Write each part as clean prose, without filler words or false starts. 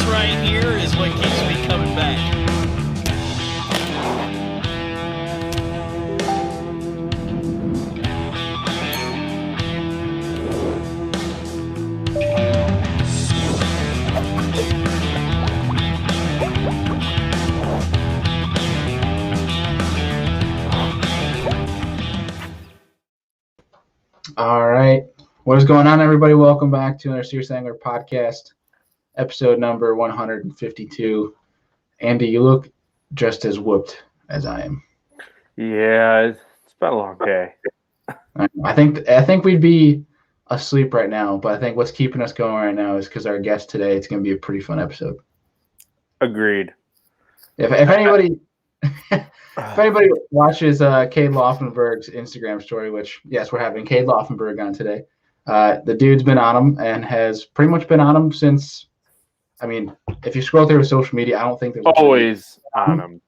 right here is what keeps me coming back. All right. What is going on, everybody? Welcome back to another Serious Angler podcast, episode number 152. Andy, you look just as whooped as I am. Yeah, it's been a long day. I think we'd be asleep right now, but I think what's keeping us going right now is because our guest today, it's going to be a pretty fun episode. Agreed. If anybody if anybody watches Cade Laufenberg's Instagram story, which, yes, we're having Cade Laufenberg on today, the dude's been on him and has pretty much been on him since, I mean, if you scroll through his social media, I don't think there's always on him.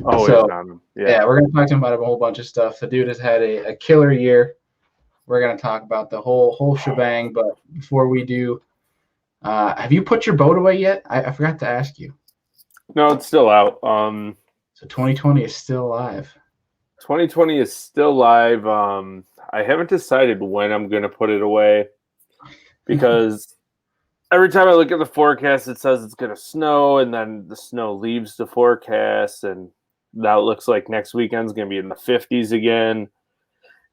Always on him. Yeah, we're going to talk to him about a whole bunch of stuff. The dude has had a killer year. We're going to talk about the whole shebang, but before we do, have you put your boat away yet? I forgot to ask you. No, it's still out. So 2020 is still alive. 2020 is still live. I haven't decided when I'm going to put it away because every time I look at the forecast, it says it's going to snow, and then the snow leaves the forecast, and now it looks like next weekend's going to be in the 50s again.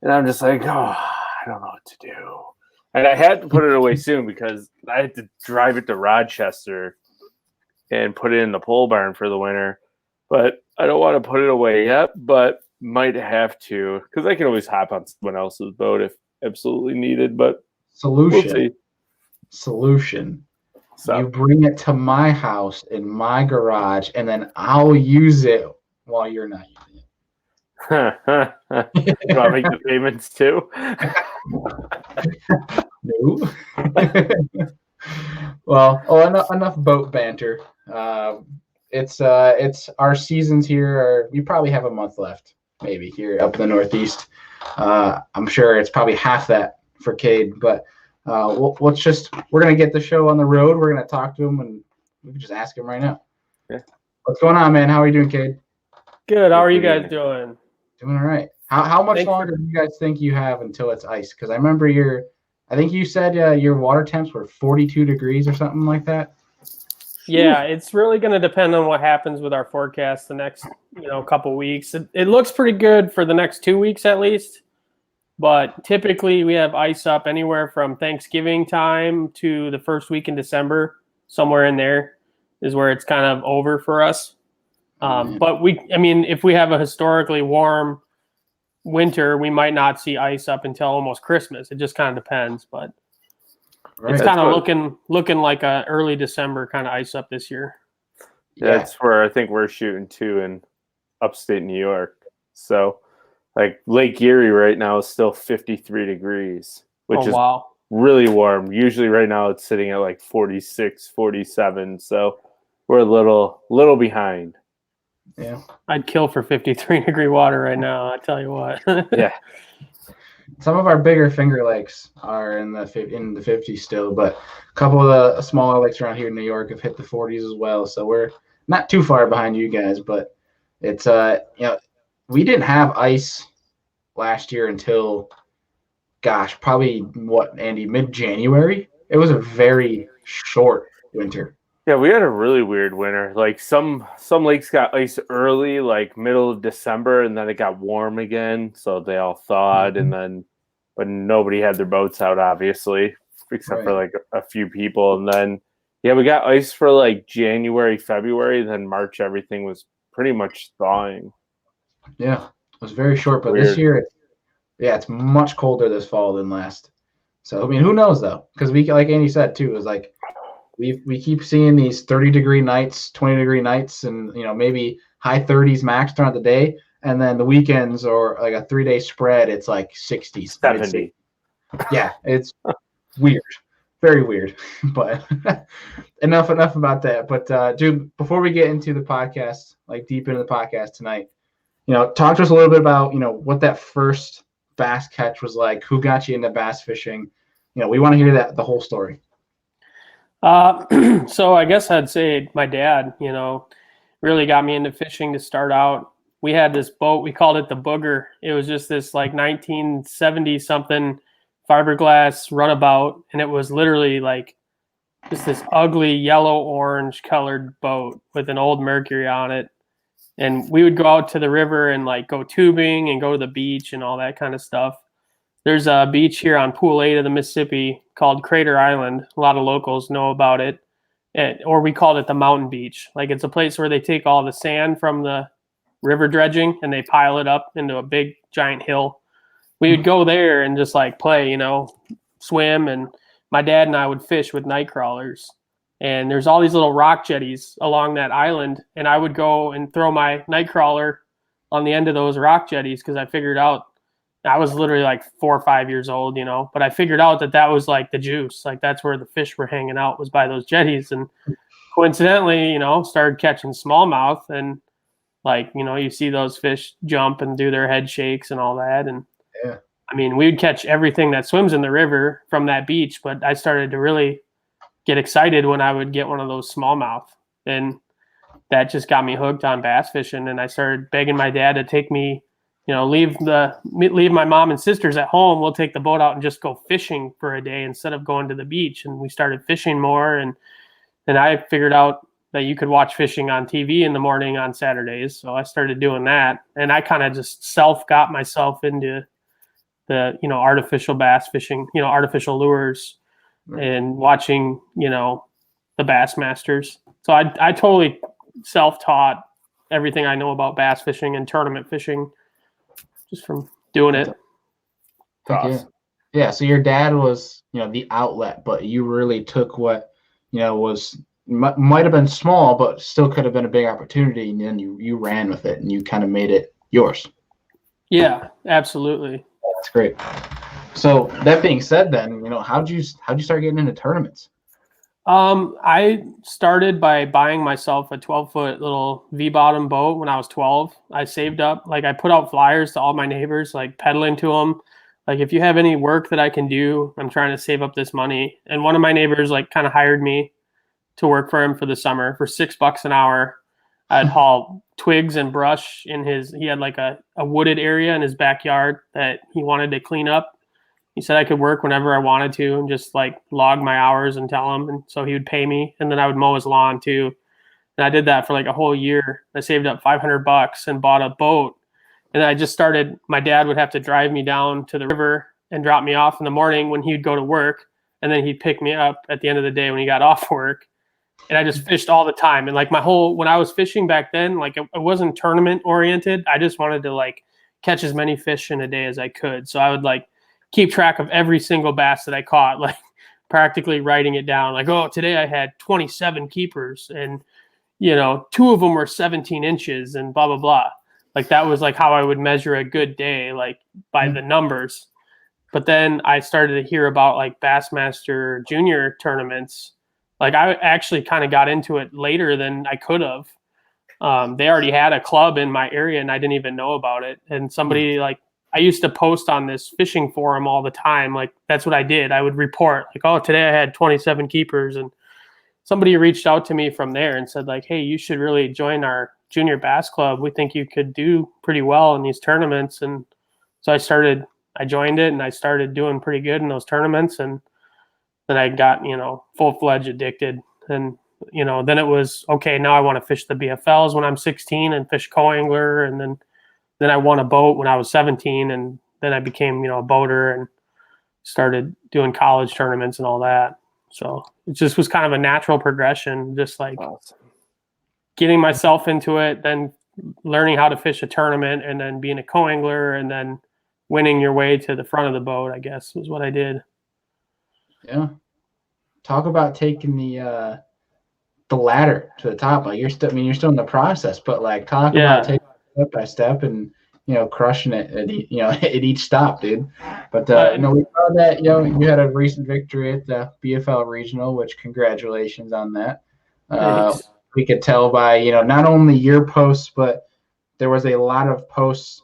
And I'm just like, oh, I don't know what to do. And I had to put it away soon because I had to drive it to Rochester and put it in the pole barn for the winter. But I don't want to put it away yet, but might have to because I can always hop on someone else's boat if absolutely needed. But Solution. We'll see. Solution. So. You bring it to my house in my garage, and then I'll use it while you're not using it. Do I make the payments too? No. Well, enough boat banter. It's our seasons here. We probably have a month left, maybe here up in the Northeast. I'm sure it's probably half that for Cade, but we're gonna get the show on the road. We're gonna talk to him, and we can just ask him right now. Yeah. What's going on, man? How are you doing, Cade? Good. How are you guys doing? Doing all right. How much longer do you guys think you have until it's ice? Because I remember I think you said your water temps were 42 degrees or something like that. Yeah, it's really going to depend on what happens with our forecast the next, couple weeks. It looks pretty good for the next 2 weeks at least, but typically we have ice up anywhere from Thanksgiving time to the first week in December. Somewhere in there is where it's kind of over for us. But if we have a historically warm winter, we might not see ice up until almost Christmas. It just kind of depends, but it's kind of looking like a early December kind of ice up this year. Yeah, that's where I think we're shooting too in upstate New York. So like Lake Erie right now is still 53 degrees, which is really warm. Usually right now it's sitting at like 46, 47. So we're a little behind. Yeah, I'd kill for 53-degree water right now. I tell you what. Yeah. Some of our bigger Finger Lakes are in the 50s still, but a couple of the smaller lakes around here in New York have hit the 40s as well. So we're not too far behind you guys, but it's we didn't have ice last year until, probably Andy, mid-January. It was a very short winter. Yeah, we had a really weird winter. Like some lakes got ice early, like middle of December, and then it got warm again, so they all thawed. And but nobody had their boats out, obviously, except for like a few people. And then, we got ice for like January, February, then March. Everything was pretty much thawing. Yeah, it was very short, but this year, it's much colder this fall than last. So I mean, who knows though? Because we, like Andy said too, is like. We keep seeing these 30-degree nights, 20-degree nights, and maybe high 30s max throughout the day, and then the weekends or like a 3-day spread, it's like 60s, 70. Yeah, it's weird, very weird. But enough about that. But dude, before we get into the podcast, like deep into the podcast tonight, talk to us a little bit about what that first bass catch was like. Who got you into bass fishing? We want to hear the whole story. So I guess I'd say my dad, really got me into fishing to start out. We had this boat, we called it the Booger. It was just this like 1970 something fiberglass runabout, and it was literally like just this ugly yellow orange colored boat with an old Mercury on it. And we would go out to the river and like go tubing and go to the beach and all that kind of stuff. There's a beach here on Pool 8 of the Mississippi called Crater Island. A lot of locals know about it. Or we called it the Mountain Beach. Like it's a place where they take all the sand from the river dredging and they pile it up into a big giant hill. We would go there and just like play, swim, and my dad and I would fish with night crawlers. And there's all these little rock jetties along that island, and I would go and throw my night crawler on the end of those rock jetties because I figured out I was literally like 4 or 5 years old, but I figured out that was like the juice. Like that's where the fish were hanging out, was by those jetties. And coincidentally, started catching smallmouth, and like, you see those fish jump and do their head shakes and all that. And Yeah. I mean, we would catch everything that swims in the river from that beach, but I started to really get excited when I would get one of those smallmouth, and that just got me hooked on bass fishing. And I started begging my dad to take me, leave my mom and sisters at home. We'll take the boat out and just go fishing for a day instead of going to the beach. And we started fishing more. And I figured out that you could watch fishing on TV in the morning on Saturdays. So I started doing that. And I kind of just got myself into the, artificial bass fishing, artificial lures, and watching, the Bassmasters. So I totally self-taught everything I know about bass fishing and tournament fishing just from doing it. Yeah. So your dad was, the outlet, but you really took what, was might have been small, but still could have been a big opportunity, and then you ran with it and you kind of made it yours. Yeah, absolutely. That's great. So that being said, then, how'd you start getting into tournaments? I started by buying myself a 12-foot little V-bottom boat when I was 12. I saved up, like I put out flyers to all my neighbors, like peddling to them. Like, if you have any work that I can do, I'm trying to save up this money. And one of my neighbors like kind of hired me to work for him for the summer for $6 an hour. I'd haul twigs and brush he had like a wooded area in his backyard that he wanted to clean up. He said I could work whenever I wanted to and just like log my hours and tell him. And so he would pay me, and then I would mow his lawn too. And I did that for like a whole year. I saved up $500 and bought a boat. And I just started, my dad would have to drive me down to the river and drop me off in the morning when he'd go to work. And then he'd pick me up at the end of the day when he got off work. And I just fished all the time. And like when I was fishing back then, like it wasn't tournament oriented. I just wanted to like catch as many fish in a day as I could. So I would like keep track of every single bass that I caught, like practically writing it down. Like, oh, today I had 27 keepers, and 2 of them were 17 inches and blah, blah, blah. Like that was like how I would measure a good day, like by the numbers. But then I started to hear about like Bassmaster Junior tournaments. Like I actually kind of got into it later than I could have. They already had a club in my area and I didn't even know about it. And somebody like, I used to post on this fishing forum all the time. Like that's what I did. I would report like, oh, today I had 27 keepers. And somebody reached out to me from there and said like, hey, you should really join our junior bass club. We think you could do pretty well in these tournaments. And so I joined it and I started doing pretty good in those tournaments. And then I got, full-fledged addicted. And, then it was, okay, now I want to fish the BFLs when I'm 16 and fish co-angler. And then I won a boat when I was 17. And then I became, a boater and started doing college tournaments and all that. So it just was kind of a natural progression, just like getting myself into it, then learning how to fish a tournament, and then being a co-angler, and then winning your way to the front of the boat, I guess, was what I did. Yeah. Talk about taking the ladder to the top. Like you're still in the process, but like talk about taking step by step and crushing it at at each stop, dude. But we saw that you had a recent victory at the BFL regional, which congratulations on that. We could tell by not only your posts, but there was a lot of posts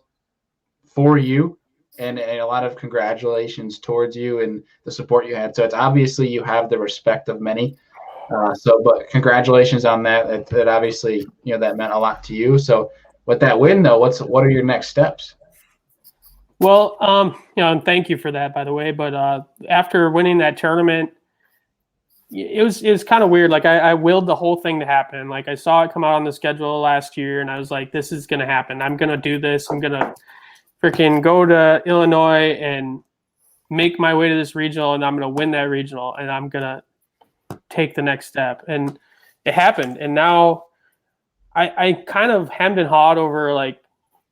for you. And a lot of congratulations towards you and the support you had. So it's obviously you have the respect of many. But congratulations on that. That obviously, that meant a lot to you. So with that win, though, what are your next steps? Well, and thank you for that, by the way. But after winning that tournament, it was kind of weird. Like I willed the whole thing to happen. Like I saw it come out on the schedule last year, and I was like, "This is gonna happen. I'm gonna do this. I'm gonna freaking go to Illinois and make my way to this regional, and I'm gonna win that regional, and I'm gonna take the next step." And it happened. And now I kind of hemmed and hawed over like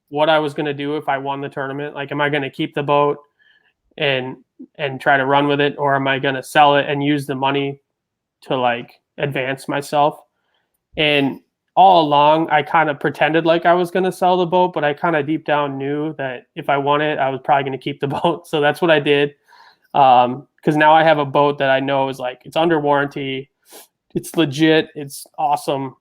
what I was gonna do if I won the tournament. Like, am I gonna keep the boat and try to run with it, or am I gonna sell it and use the money to like advance myself? And all along I kind of pretended like I was going to sell the boat, but I kind of deep down knew that if I won it, I was probably going to keep the boat. So that's what I did. Because now I have a boat that I know is like, it's under warranty, it's legit, it's awesome.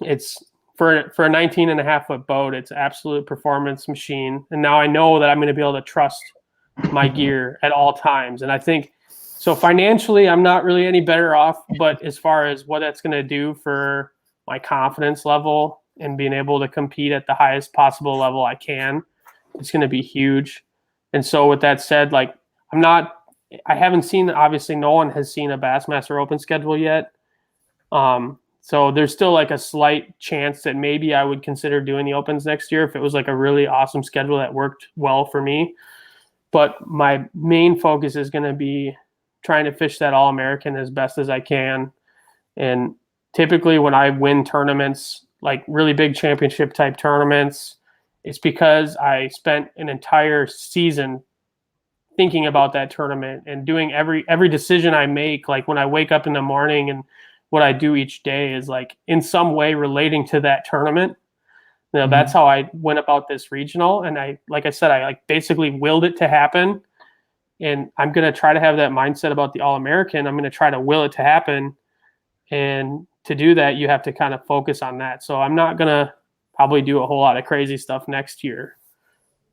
It's for a 19.5-foot boat, it's absolute performance machine. And now I know that I'm going to be able to trust my gear at all times. And I think so financially, I'm not really any better off, but as far as what that's going to do for my confidence level and being able to compete at the highest possible level I can, it's going to be huge. And so with that said, like I haven't seen, obviously no one has seen a Bassmaster Open schedule yet. So there's still like a slight chance that maybe I would consider doing the Opens next year if it was like a really awesome schedule that worked well for me. But my main focus is going to be trying to fish that All-American as best as I can. And typically when I win tournaments, like really big championship type tournaments, it's because I spent an entire season thinking about that tournament and doing every decision I make. Like when I wake up in the morning and what I do each day is like in some way relating to that tournament. That's how I went about this regional. And I like basically willed it to happen. And I'm going to try to have that mindset about the All-American. I'm going to try to will it to happen. And to do that, you have to kind of focus on that. So I'm not going to probably do a whole lot of crazy stuff next year.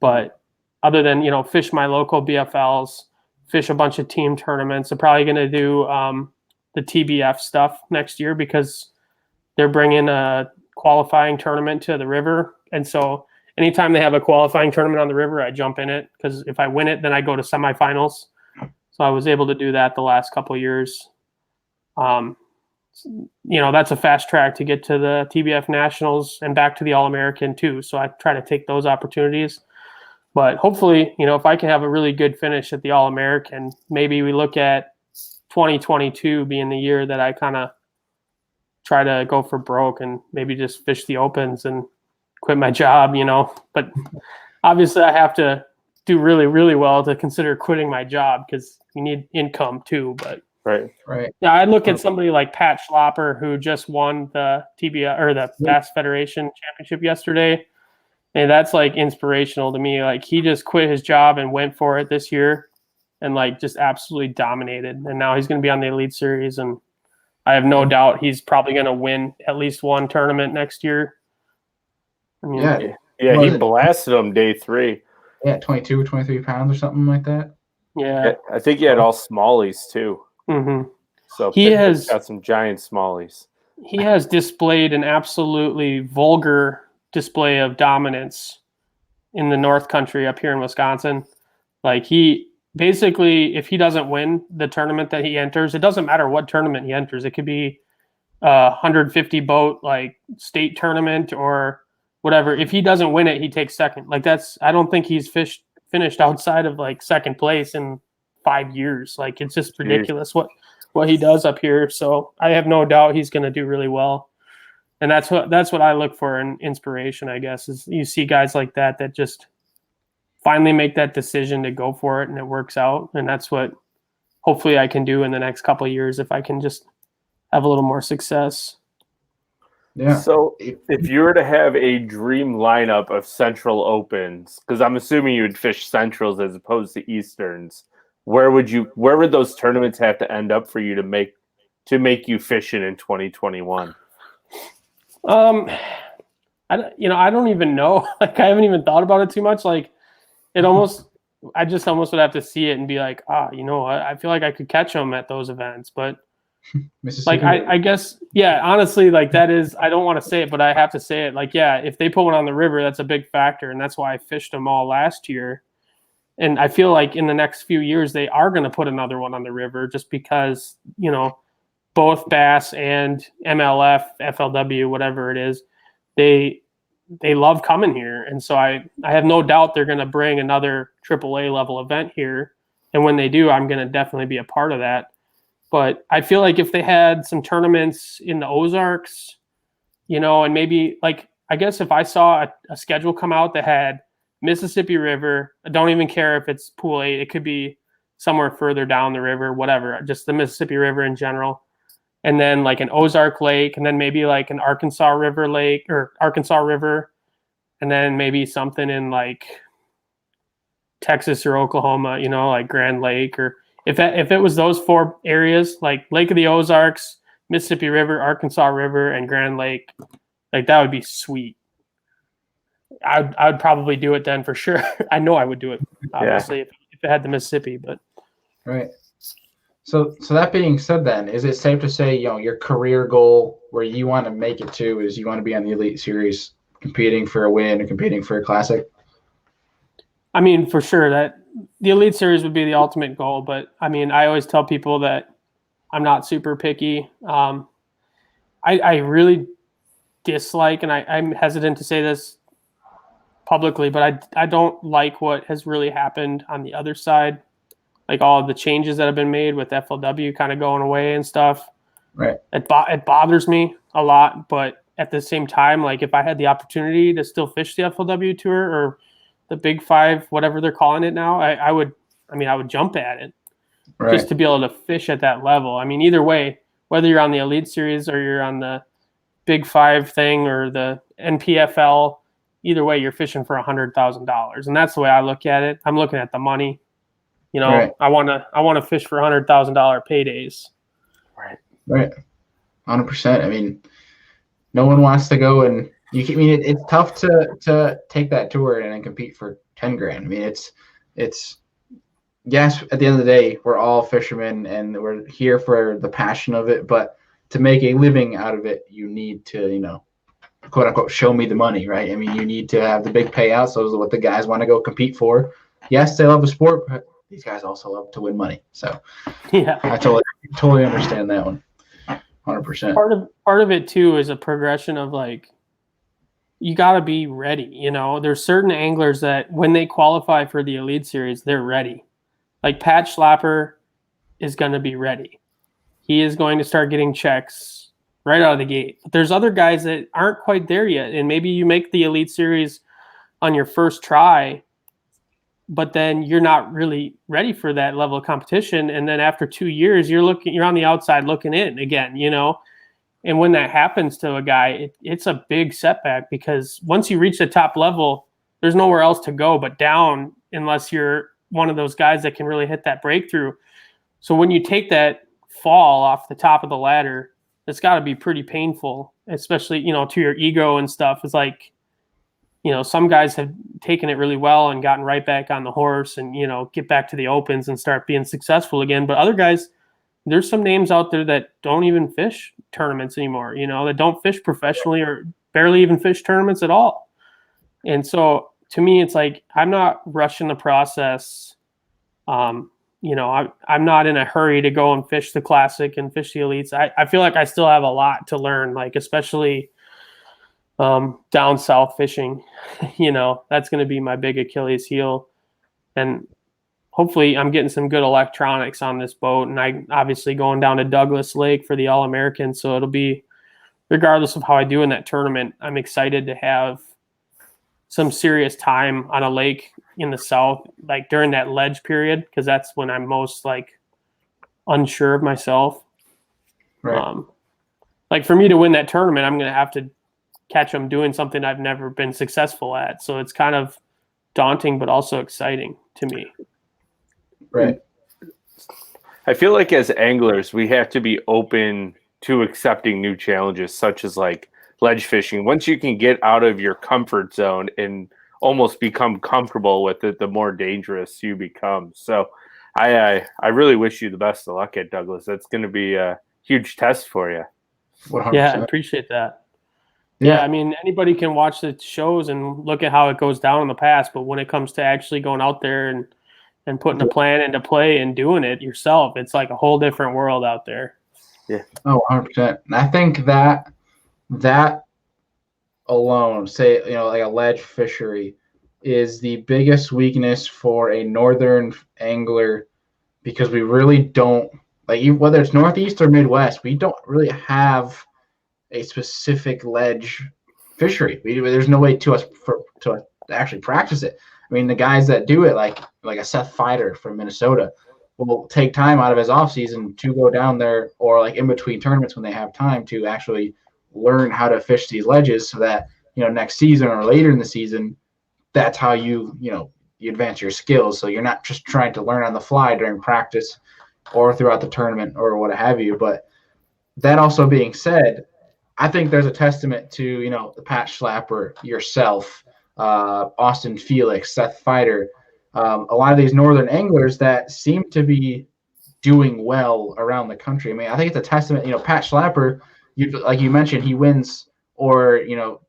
But other than, fish my local BFLs, fish a bunch of team tournaments, I'm probably going to do the TBF stuff next year because they're bringing a qualifying tournament to the river. And so anytime they have a qualifying tournament on the river, I jump in it because if I win it, then I go to semifinals. So I was able to do that the last couple of years. That's a fast track to get to the TBF Nationals and back to the All-American too. So I try to take those opportunities. But hopefully, if I can have a really good finish at the All-American, maybe we look at 2022 being the year that I kind of try to go for broke and maybe just fish the Opens and quit my job, but obviously I have to do really, really well to consider quitting my job because you need income too. But right. Yeah, I look at somebody like Pat Schlopper who just won the TBA or the Bass Federation Championship yesterday. And that's like inspirational to me. Like he just quit his job and went for it this year and like just absolutely dominated. And now he's going to be on the Elite Series. And I have no doubt he's probably going to win at least one tournament next year. I mean, yeah, he blasted him day 3. Yeah, 22 or 23 pounds or something like that. Yeah. I think he had all smallies too. Mm-hmm. So he has got some giant smallies. He has displayed an absolutely vulgar display of dominance in the North Country up here in Wisconsin. Like he basically, if he doesn't win the tournament that he enters, it doesn't matter what tournament he enters. It could be a 150 boat like state tournament or whatever. If he doesn't win it, he takes second. Like I don't think he's finished outside of like second place in 5 years. Like it's just ridiculous what he does up here. So I have no doubt he's going to do really well. And that's what I look for in inspiration, I guess, is you see guys like that just finally make that decision to go for it and it works out. And that's what hopefully I can do in the next couple of years if I can just have a little more success. Yeah. So if you were to have a dream lineup of Central Opens, because I'm assuming you would fish Centrals as opposed to Easterns, where would those tournaments have to end up for you to make you fishing in 2021? I don't even know. Like I haven't even thought about it too much. Like I just almost would have to see it and be like, I feel like I could catch them at those events. But Mississippi. Like I guess, yeah, honestly, like that is, I don't want to say it, but I have to say it. Like, yeah, if they put one on the river, that's a big factor. And that's why I fished them all last year. And I feel like in the next few years, they are going to put another one on the river just because, both Bass and MLF, FLW, whatever it is, they love coming here. And so I have no doubt they're going to bring another AAA level event here. And when they do, I'm going to definitely be a part of that. But I feel like if they had some tournaments in the Ozarks, and maybe like, I guess if I saw a schedule come out that had Mississippi River, I don't even care if it's Pool 8, it could be somewhere further down the river, whatever, just the Mississippi River in general. And then like an Ozark Lake, and then maybe like an Arkansas River Lake or Arkansas River, and then maybe something in like Texas or Oklahoma, like Grand Lake, or if it was those 4 areas, like Lake of the Ozarks, Mississippi River, Arkansas River, and Grand Lake, like that would be sweet. I would probably do it then for sure. I know I would do it, obviously, if it had the Mississippi, but. Right. So that being said then, is it safe to say, your career goal where you want to make it to is you want to be on the Elite Series competing for a win or competing for a classic? I mean, for sure that the Elite Series would be the ultimate goal, but I mean, I always tell people that I'm not super picky. I really dislike, and I'm hesitant to say this publicly, but I don't like what has really happened on the other side. Like all of the changes that have been made with FLW kind of going away and stuff. Right. It bothers me a lot, but at the same time, like if I had the opportunity to still fish the FLW tour or the Big 5, whatever they're calling it now, I would jump at it just to be able to fish at that level. I mean, either way, whether you're on the Elite Series or you're on the Big 5 thing or the NPFL, either way, you're fishing for $100,000. And that's the way I look at it. I'm looking at the money. Right. I want to fish for $100,000 paydays. Right. 100%. I mean, no one wants to go and it's tough to take that tour and then compete for 10 grand. I mean, it's yes, at the end of the day, we're all fishermen and we're here for the passion of it, but to make a living out of it, you need to, quote unquote, show me the money, right? I mean, you need to have the big payouts. Those are what the guys want to go compete for. Yes, they love the sport, but these guys also love to win money. So yeah, I totally understand that one. 100%. Part of it too is a progression of like, you got to be ready. There's certain anglers that when they qualify for the Elite Series, they're ready. Like Pat Schlapper is going to be ready. He is going to start getting checks right out of the gate. But there's other guys that aren't quite there yet. And maybe you make the Elite Series on your first try, but then you're not really ready for that level of competition. And then after 2 years, you're on the outside looking in again, And when that happens to a guy, it's a big setback because once you reach the top level, there's nowhere else to go but down unless you're one of those guys that can really hit that breakthrough. So when you take that fall off the top of the ladder, it's got to be pretty painful, especially, to your ego and stuff. It's like, some guys have taken it really well and gotten right back on the horse and, get back to the opens and start being successful again. But other guys, there's some names out there that don't even fish tournaments anymore, that don't fish professionally or barely even fish tournaments at all. And so to me, it's like, I'm not rushing the process. I'm not in a hurry to go and fish the classic and fish the elites. I feel like I still have a lot to learn, like, especially down south fishing, that's going to be my big Achilles heel. And hopefully I'm getting some good electronics on this boat. And I obviously going down to Douglas Lake for the All-American. So it'll be, regardless of how I do in that tournament, I'm excited to have some serious time on a lake in the south, like during that ledge period, because that's when I'm most like unsure of myself. Right. Like for me to win that tournament, I'm going to have to catch them doing something I've never been successful at. So it's kind of daunting, but also exciting to me. Right. I feel like as anglers, we have to be open to accepting new challenges, such as like ledge fishing. Once you can get out of your comfort zone and almost become comfortable with it, the more dangerous you become. So I really wish you the best of luck at Douglas. That's going to be huge test for you. 100%. Yeah, I appreciate that. Yeah, I mean, anybody can watch the shows and look at how it goes down in the past, but when it comes to actually going out there and putting a plan into play and doing it yourself, it's like a whole different world out there. Yeah. Oh, 100%. And I think that alone, say, like a ledge fishery, is the biggest weakness for a northern angler, because we really don't, like, whether it's Northeast or Midwest, we don't really have a specific ledge fishery. There's no way to actually practice it. I mean, the guys that do it, like a Seth Fighter from Minnesota, will take time out of his off season to go down there, or like in between tournaments when they have time, to actually learn how to fish these ledges, so that next season or later in the season, that's how you advance your skills. So you're not just trying to learn on the fly during practice or throughout the tournament or what have you. But that also being said, I think there's a testament to the Pat Schlapper, yourself, Austin Felix, Seth Fighter, a lot of these northern anglers that seem to be doing well around the country. I mean, I think it's a testament. Pat Schlapper, like you mentioned, he wins or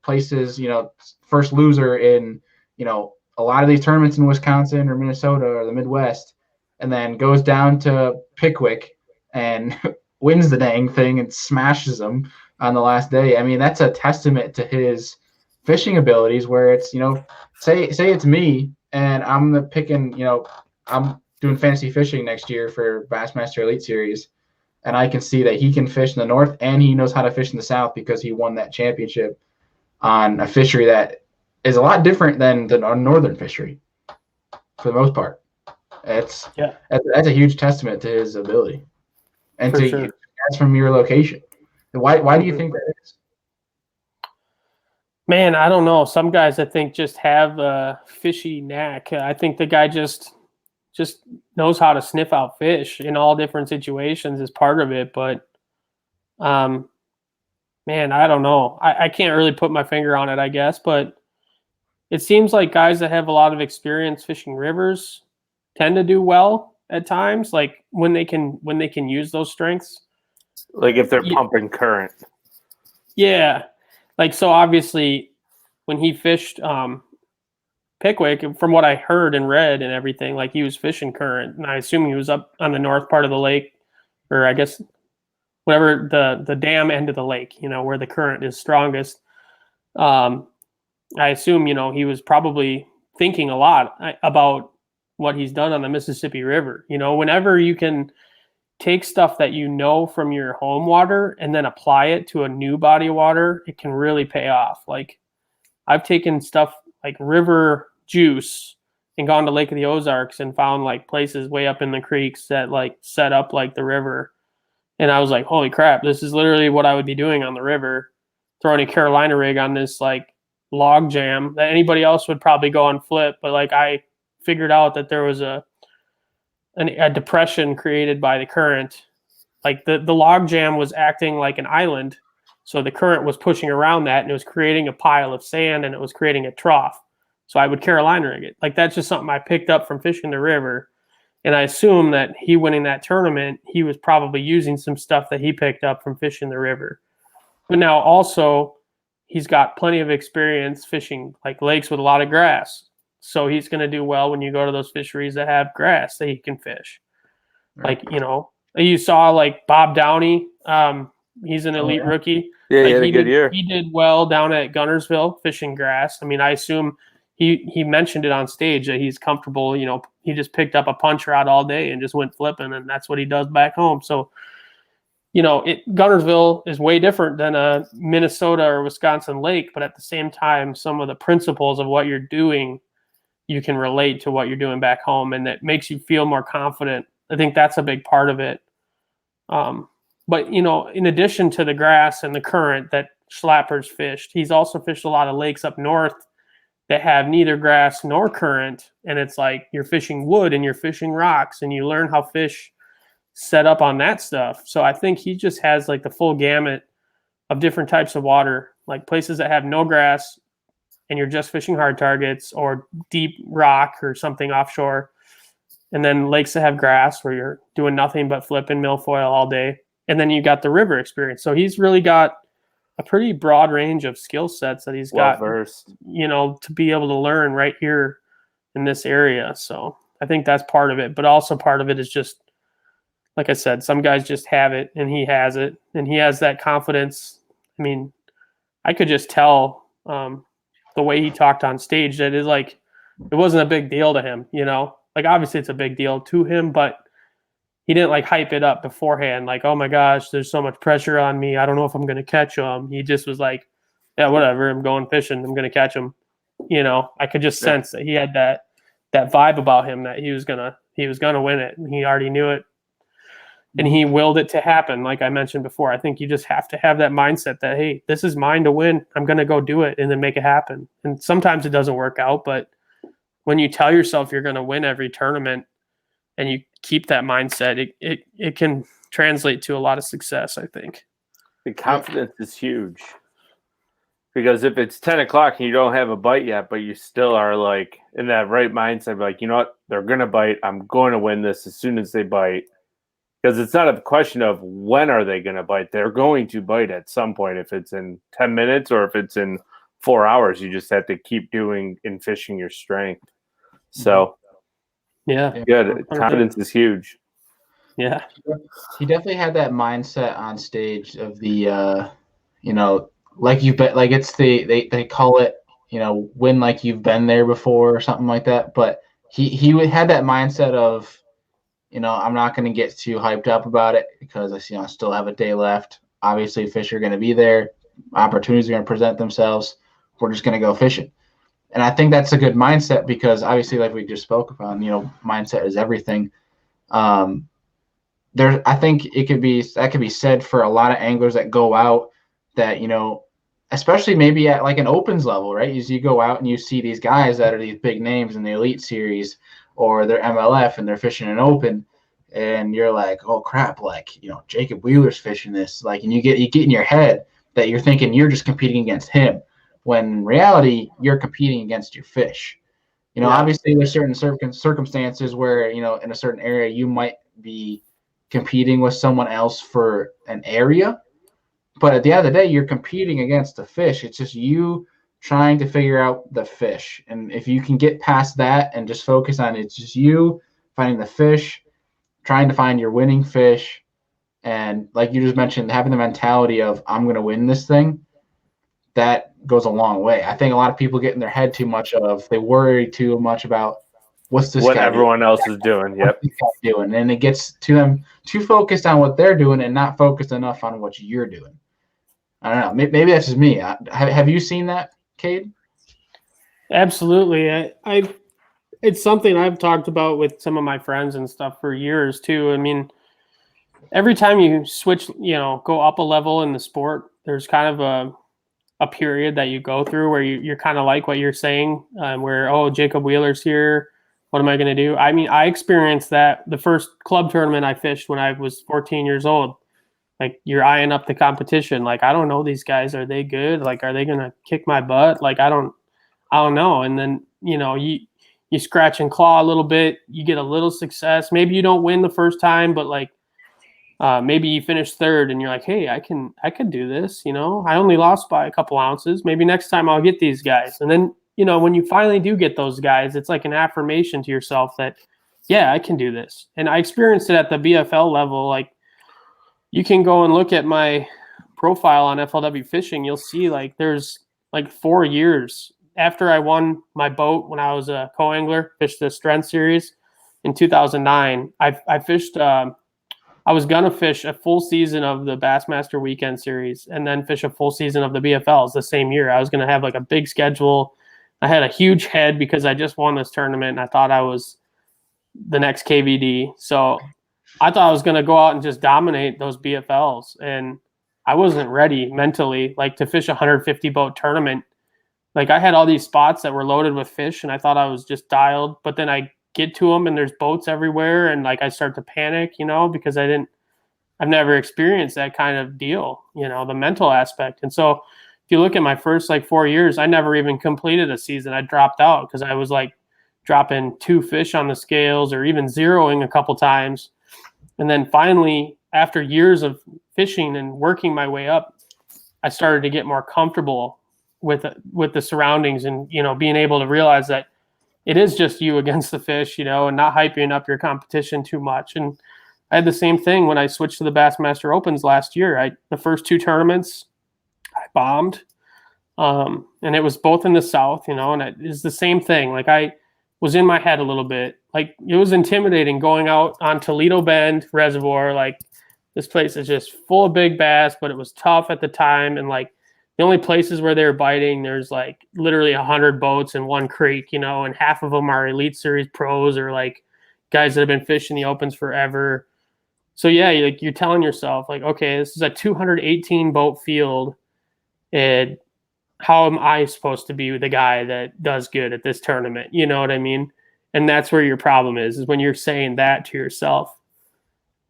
places first loser in a lot of these tournaments in Wisconsin or Minnesota or the Midwest, and then goes down to Pickwick and wins the dang thing and smashes them on the last day. I mean, that's a testament to his fishing abilities, where it's, say it's me and I'm picking, I'm doing fantasy fishing next year for Bassmaster Elite Series, and I can see that he can fish in the north and he knows how to fish in the south because he won that championship on a fishery that is a lot different than a northern fishery for the most part. That's a huge testament to his ability, and For to sure. you guys from your location. Why do you think that is? Man, I don't know. Some guys, I think, just have a fishy knack. I think the guy just knows how to sniff out fish in all different situations is part of it. But, man, I don't know. I can't really put my finger on it, I guess. But it seems like guys that have a lot of experience fishing rivers tend to do well at times, like when they can use those strengths. Like if they're pumping current. Yeah. Like, so obviously when he fished Pickwick, from what I heard and read and everything, like he was fishing current, and I assume he was up on the north part of the lake, or I guess whatever the dam end of the lake, where the current is strongest. I assume, he was probably thinking a lot about what he's done on the Mississippi River. Whenever you can take stuff that from your home water and then apply it to a new body of water, it can really pay off. Like, I've taken stuff like river juice and gone to Lake of the Ozarks and found like places way up in the creeks that like set up like the river. And I was like, holy crap, this is literally what I would be doing on the river, throwing a Carolina rig on this like log jam that anybody else would probably go and flip. But like, I figured out that there was a depression created by the current. Like the log jam was acting like an island. So the current was pushing around that and it was creating a pile of sand and it was creating a trough. So I would Carolina rig it. Like, that's just something I picked up from fishing the river. And I assume that he winning that tournament, he was probably using some stuff that he picked up from fishing the river. But now also he's got plenty of experience fishing like lakes with a lot of grass. So he's going to do well when you go to those fisheries that have grass that he can fish. Right. Like, you saw like Bob Downey. He's an elite rookie. Yeah, like, he had a good year. He did well down at Gunnersville fishing grass. I mean, I assume he mentioned it on stage that he's comfortable. He just picked up a punch rod all day and just went flipping, and that's what he does back home. So, Gunnersville is way different than a Minnesota or Wisconsin lake, but at the same time, some of the principles of what you're doing, you can relate to what you're doing back home, and that makes you feel more confident. I think that's a big part of it. But, in addition to the grass and the current that Schlapper's fished, he's also fished a lot of lakes up north that have neither grass nor current. And it's like you're fishing wood and you're fishing rocks and you learn how fish set up on that stuff. So I think he just has like the full gamut of different types of water, like places that have no grass and you're just fishing hard targets, or deep rock or something offshore. And then lakes that have grass where you're doing nothing but flipping milfoil all day. and then you got the river experience. So he's really got a pretty broad range of skill sets that he's got, Well-versed. to be able to learn right here in this area. So I think that's part of it, but also part of it is just, like I said, some guys just have it, and he has it, and he has that confidence. I mean, I could just tell the way he talked on stage that it wasn't a big deal to him, Like, obviously it's a big deal to him, but he didn't like hype it up beforehand. Like, oh my gosh, there's so much pressure on me. I don't know if I'm going to catch him. He just was like, yeah, whatever. I'm going fishing. I'm going to catch him. I could just sense that he had that vibe about him that he was going to win it. And he already knew it. And he willed it to happen. Like I mentioned before, I think you just have to have that mindset that, hey, this is mine to win. I'm going to go do it and then make it happen. And sometimes it doesn't work out, but when you tell yourself you're going to win every tournament and you keep that mindset, it can translate to a lot of success, I think. The confidence is huge. Because if it's 10 o'clock and you don't have a bite yet, but you still are like in that right mindset, like, you know what, they're going to bite. I'm going to win this as soon as they bite. Because it's not a question of when are they going to bite. They're going to bite at some point. If it's in 10 minutes or if it's in 4 hours, you just have to keep doing and fishing your strength. So, yeah, confidence is huge. Yeah. He definitely had that mindset on stage of the, like you've been, like it's they call it, win like you've been there before or something like that. But he had that mindset of, I'm not going to get too hyped up about it because I still have a day left. Obviously, fish are going to be there. Opportunities are going to present themselves. We're just going to go fishing. And I think that's a good mindset because obviously, like we just spoke about, mindset is everything. I think that could be said for a lot of anglers that go out that, especially maybe at like an opens level, right? As you go out and you see these guys that are these big names in the elite series or they're MLF and they're fishing an open and you're like, oh crap, like, Jacob Wheeler's fishing this, like, and you get in your head that you're thinking you're just competing against him when in reality you're competing against your fish. Obviously there's certain circumstances where, in a certain area you might be competing with someone else for an area, but at the end of the day, you're competing against the fish. It's just you trying to figure out the fish. And if you can get past that and just focus on it's just you finding the fish, trying to find your winning fish, and like you just mentioned, having the mentality of I'm going to win this thing, that goes a long way. I think a lot of people get in their head too much they worry too much about what everyone else is doing. Yep. Doing, and it gets to them too focused on what they're doing and not focused enough on what you're doing. I don't know. Maybe that's just me. Have you seen that, Cade? Absolutely. It's something I've talked about with some of my friends and stuff for years too. I mean, every time you switch, go up a level in the sport, there's kind of a period that you go through where you're kind of like what you're saying, where, oh, Jacob Wheeler's here. What am I going to do? I mean, I experienced that the first club tournament I fished when I was 14 years old. Like, you're eyeing up the competition. Like, I don't know these guys. Are they good? Like, are they going to kick my butt? Like, I don't know. And then, you scratch and claw a little bit. You get a little success. Maybe you don't win the first time, but like, maybe you finish third and you're like, hey, I could do this. I only lost by a couple ounces. Maybe next time I'll get these guys. And then, when you finally do get those guys, it's like an affirmation to yourself that, yeah, I can do this. And I experienced it at the BFL level. Like, you can go and look at my profile on FLW Fishing. You'll see like there's like 4 years after I won my boat when I was a co-angler, fished the Strength Series in 2009. I fished. I was gonna fish a full season of the Bassmaster Weekend Series and then fish a full season of the BFLs the same year. I was gonna have like a big schedule. I had a huge head because I just won this tournament and I thought I was the next KVD. So I thought I was going to go out and just dominate those BFLs. And I wasn't ready mentally, like, to fish a 150 boat tournament. Like, I had all these spots that were loaded with fish and I thought I was just dialed, but then I get to them and there's boats everywhere. And like, I start to panic, because I've never experienced that kind of deal, the mental aspect. And so if you look at my first 4 years, I never even completed a season. I dropped out because I was like dropping 2 fish on the scales or even zeroing a couple times. And then finally after years of fishing and working my way up, I started to get more comfortable with the surroundings and, being able to realize that it is just you against the fish, and not hyping up your competition too much. And I had the same thing when I switched to the Bassmaster Opens last year. The first 2 tournaments I bombed. And it was both in the South, and it is the same thing. Like, I was in my head a little bit. Like, it was intimidating going out on Toledo Bend Reservoir. Like, this place is just full of big bass, but it was tough at the time. And like, the only places where they were biting, there's like literally 100 boats in one creek, and half of them are Elite Series pros or like guys that have been fishing the Opens forever. So yeah, you're telling yourself like, okay, this is a 218 boat field, and how am I supposed to be the guy that does good at this tournament? You know what I mean? And that's where your problem is when you're saying that to yourself.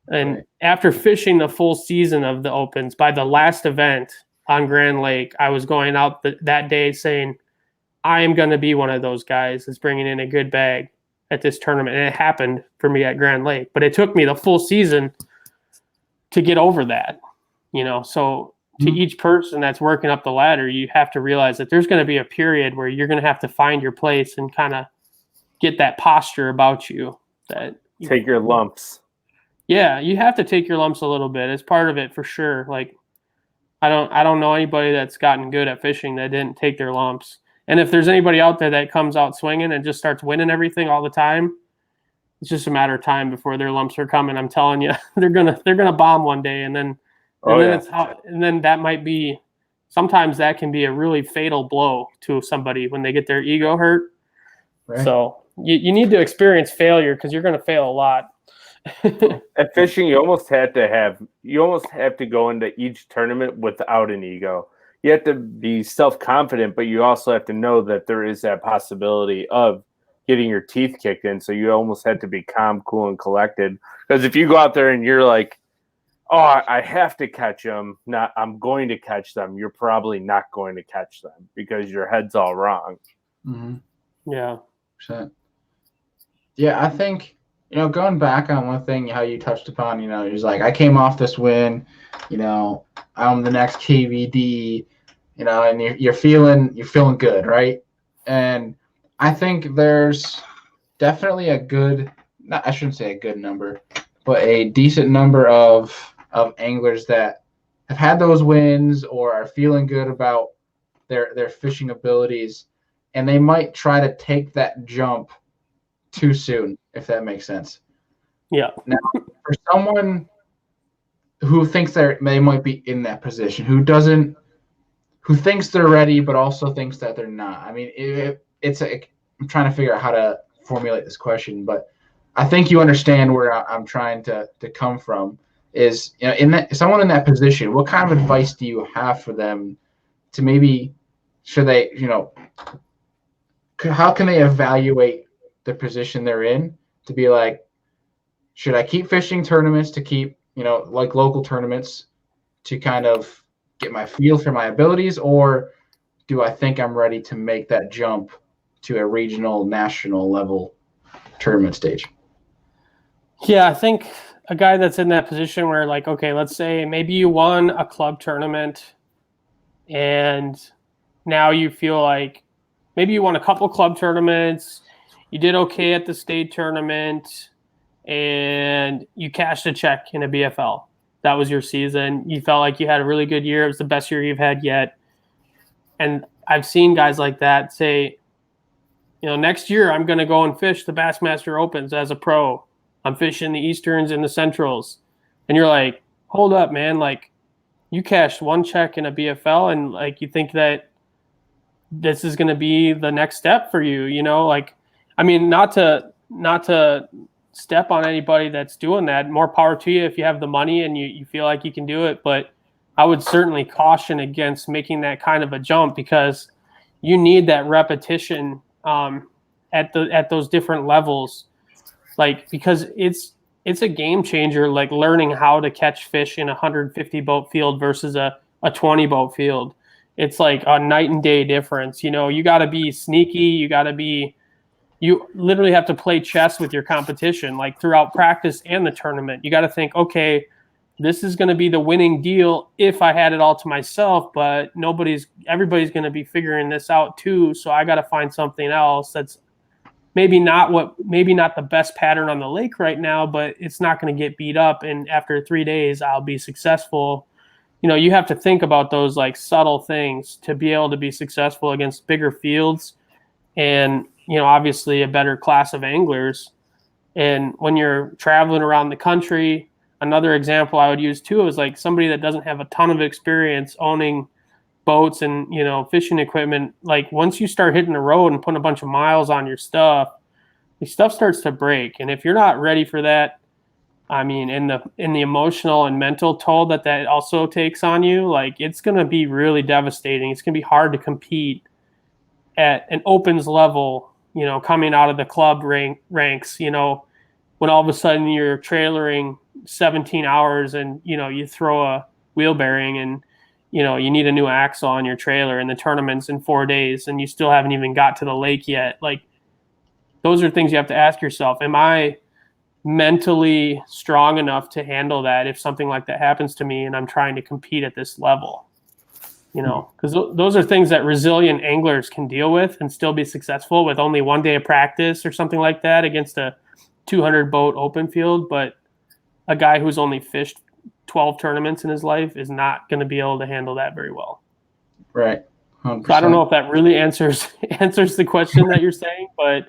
And right. After fishing the full season of the Opens, by the last event on Grand Lake, I was going out that day saying, I am going to be one of those guys that's bringing in a good bag at this tournament. And it happened for me at Grand Lake, but it took me the full season to get over that, so to each person that's working up the ladder, you have to realize that there's going to be a period where you're going to have to find your place and kind of get that posture about you that take your lumps. Yeah, you have to take your lumps a little bit. It's part of it for sure. Like, I don't know anybody that's gotten good at fishing that didn't take their lumps. And if there's anybody out there that comes out swinging and just starts winning everything all the time, it's just a matter of time before their lumps are coming. I'm telling you, they're gonna bomb one day, and then that might be, sometimes that can be a really fatal blow to somebody when they get their ego hurt. Right. So you need to experience failure because you're going to fail a lot. At fishing, you almost have to go into each tournament without an ego. You have to be self-confident, but you also have to know that there is that possibility of getting your teeth kicked in. So you almost have to be calm, cool, and collected. Because if you go out there and you're like, oh, I have to catch them, I'm going to catch them, you're probably not going to catch them because your head's all wrong. Mm-hmm. Yeah. Yeah, I think, going back on one thing, how you touched upon, it was like, I came off this win, I'm the next KVD, and you're feeling good, right? And I think there's definitely I shouldn't say a good number, but a decent number of anglers that have had those wins or are feeling good about their fishing abilities, and they might try to take that jump too soon, if that makes sense. Yeah. Now, for someone who thinks they might be in that position, who thinks they're ready, but also thinks that they're not. I mean, I'm trying to figure out how to formulate this question, but I think you understand where I'm trying to come from. Is someone in that position, what kind of advice do you have for them to maybe, should they, how can they evaluate the position they're in to be like, should I keep fishing tournaments to keep, like local tournaments to kind of get my feel for my abilities, or do I think I'm ready to make that jump to a regional, national level tournament stage? Yeah, I think a guy that's in that position where, like, okay, let's say maybe you won a club tournament and now you feel like maybe you won a couple club tournaments, you did okay at the state tournament, and you cashed a check in a BFL. That was your season. You felt like you had a really good year. It was the best year you've had yet. And I've seen guys like that say, next year I'm going to go and fish the Bassmaster Opens as a pro. I'm fishing the Easterns and the Centrals. And you're like, hold up, man. Like, you cashed one check in a BFL and, like, you think that this is going to be the next step for you, Like, I mean, not to step on anybody that's doing that. More power to you if you have the money and you feel like you can do it. But I would certainly caution against making that kind of a jump because you need that repetition at those different levels. Like, because it's a game changer, like learning how to catch fish in a 150 boat field versus a 20 boat field. It's like a night and day difference. You got to be sneaky. You literally have to play chess with your competition, like throughout practice and the tournament. You got to think, okay, this is going to be the winning deal if I had it all to myself, but everybody's going to be figuring this out too. So I got to find something else that's maybe not the best pattern on the lake right now, but it's not going to get beat up. And after 3 days, I'll be successful. You have to think about those like subtle things to be able to be successful against bigger fields and, obviously a better class of anglers. And when you're traveling around the country, another example I would use too is like somebody that doesn't have a ton of experience owning boats and, fishing equipment. Like once you start hitting the road and putting a bunch of miles on your stuff, the stuff starts to break. And if you're not ready for that, I mean, in the emotional and mental toll that also takes on you, like it's going to be really devastating. It's going to be hard to compete at an opens level, coming out of the club ranks, when all of a sudden you're trailering 17 hours and, you throw a wheel bearing and, you need a new axle on your trailer and the tournament's in 4 days and you still haven't even got to the lake yet. Like those are things you have to ask yourself. Am I mentally strong enough to handle that if something like that happens to me and I'm trying to compete at this level? Because those are things that resilient anglers can deal with and still be successful with only 1 day of practice or something like that against a 200 boat open field. But a guy who's only fished 12 tournaments in his life is not going to be able to handle that very well. Right. 100%. So I don't know if that really answers the question that you're saying, but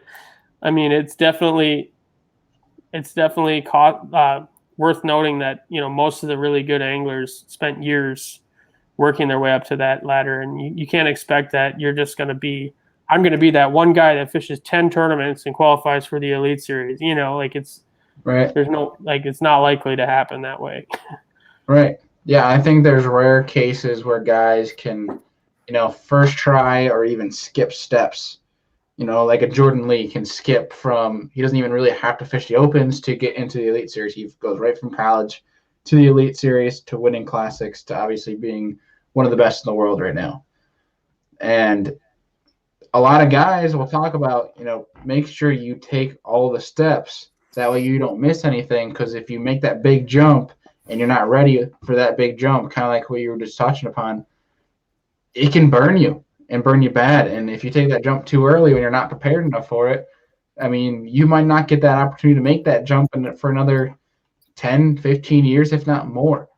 I mean, it's definitely worth noting that, most of the really good anglers spent years working their way up to that ladder. And you can't expect that you're just going to be, I'm going to be that one guy that fishes 10 tournaments and qualifies for the Elite Series. It's right. There's no, it's not likely to happen that way. Right. Yeah. I think there's rare cases where guys can, first try or even skip steps. Like a Jordan Lee can skip from, he doesn't even really have to fish the Opens to get into the Elite Series. He goes right from college to the Elite Series to winning classics to obviously being one of the best in the world right now. And a lot of guys will talk about, make sure you take all the steps. That way you don't miss anything, because if you make that big jump and you're not ready for that big jump, kind of like what you were just touching upon, it can burn you and burn you bad. And if you take that jump too early when you're not prepared enough for it, I mean, you might not get that opportunity to make that jump for another 10, 15 years, if not more,